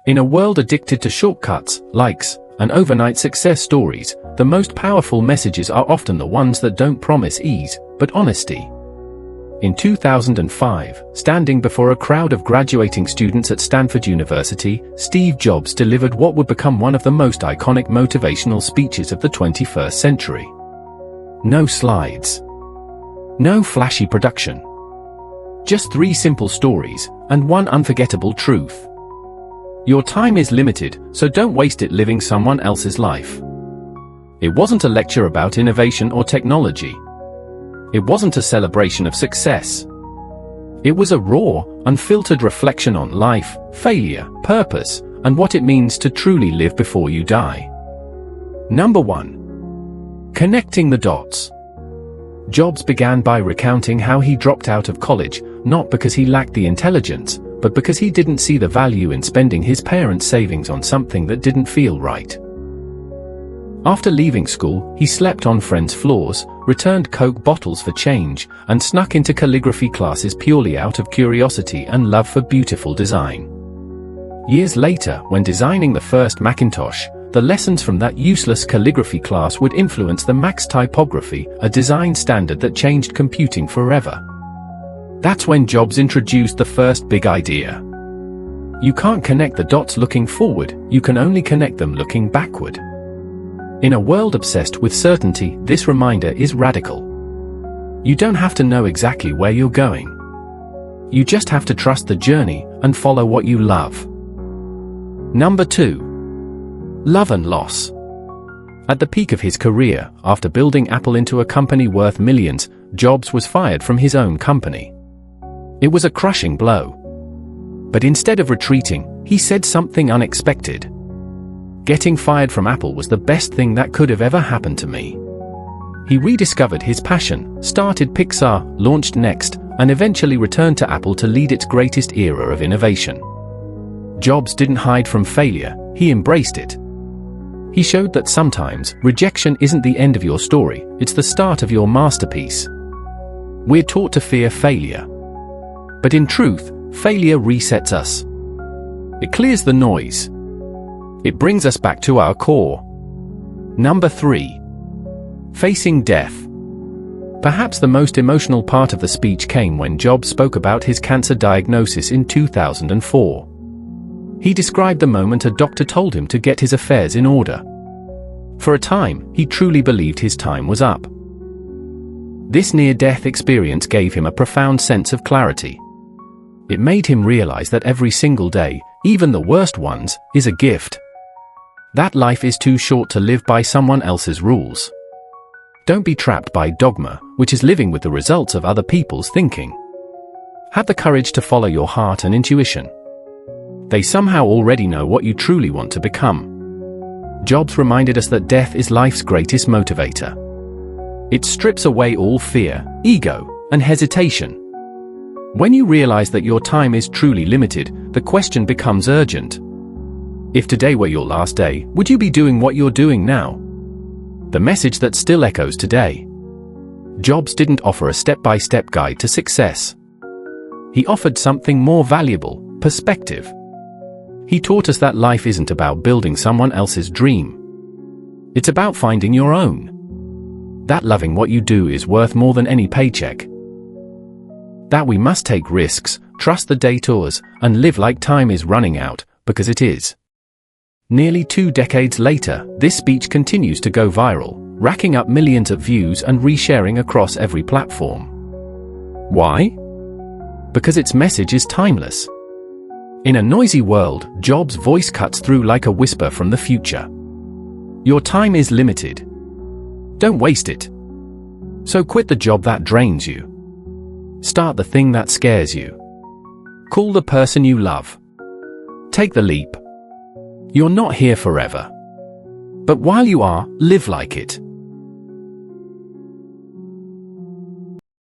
In a world addicted to shortcuts, likes, and overnight success stories, the most powerful messages are often the ones that don't promise ease, but honesty. In 2005, standing before a crowd of graduating students at Stanford University, Steve Jobs delivered what would become one of the most iconic motivational speeches of the 21st century. No slides. No flashy production. Just 3 simple stories, and one unforgettable truth. Your time is limited, so don't waste it living someone else's life. It wasn't a lecture about innovation or technology. It wasn't a celebration of success. It was a raw, unfiltered reflection on life, failure, purpose, and what it means to truly live before you die. Number 1. Connecting the dots. Jobs began by recounting how he dropped out of college, not because he lacked the intelligence, but because he didn't see the value in spending his parents' savings on something that didn't feel right. After leaving school, he slept on friends' floors, returned Coke bottles for change, and snuck into calligraphy classes purely out of curiosity and love for beautiful design. Years later, when designing the first Macintosh, the lessons from that useless calligraphy class would influence the Mac's typography, a design standard that changed computing forever. That's when Jobs introduced the first big idea. You can't connect the dots looking forward, you can only connect them looking backward. In a world obsessed with certainty, this reminder is radical. You don't have to know exactly where you're going. You just have to trust the journey and follow what you love. Number 2. Love and loss. At the peak of his career, after building Apple into a company worth millions, Jobs was fired from his own company. It was a crushing blow. But instead of retreating, he said something unexpected. Getting fired from Apple was the best thing that could have ever happened to me. He rediscovered his passion, started Pixar, launched Next, and eventually returned to Apple to lead its greatest era of innovation. Jobs didn't hide from failure, he embraced it. He showed that sometimes, rejection isn't the end of your story, it's the start of your masterpiece. We're taught to fear failure. But in truth, failure resets us. It clears the noise. It brings us back to our core. Number 3. Facing death. Perhaps the most emotional part of the speech came when Jobs spoke about his cancer diagnosis in 2004. He described the moment a doctor told him to get his affairs in order. For a time, he truly believed his time was up. This near-death experience gave him a profound sense of clarity. It made him realize that every single day, even the worst ones, is a gift. That life is too short to live by someone else's rules. Don't be trapped by dogma, which is living with the results of other people's thinking. Have the courage to follow your heart and intuition. They somehow already know what you truly want to become. Jobs reminded us that death is life's greatest motivator. It strips away all fear, ego, and hesitation. When you realize that your time is truly limited, the question becomes urgent. If today were your last day, would you be doing what you're doing now? The message that still echoes today. Jobs didn't offer a step-by-step guide to success. He offered something more valuable: perspective. He taught us that life isn't about building someone else's dream. It's about finding your own. That loving what you do is worth more than any paycheck. That we must take risks, trust the detours, and live like time is running out, because it is. Nearly 2 decades later, this speech continues to go viral, racking up millions of views and resharing across every platform. Why? Because its message is timeless. In a noisy world, Jobs' voice cuts through like a whisper from the future. Your time is limited. Don't waste it. So quit the job that drains you. Start the thing that scares you. Call the person you love. Take the leap. You're not here forever. But while you are, live like it.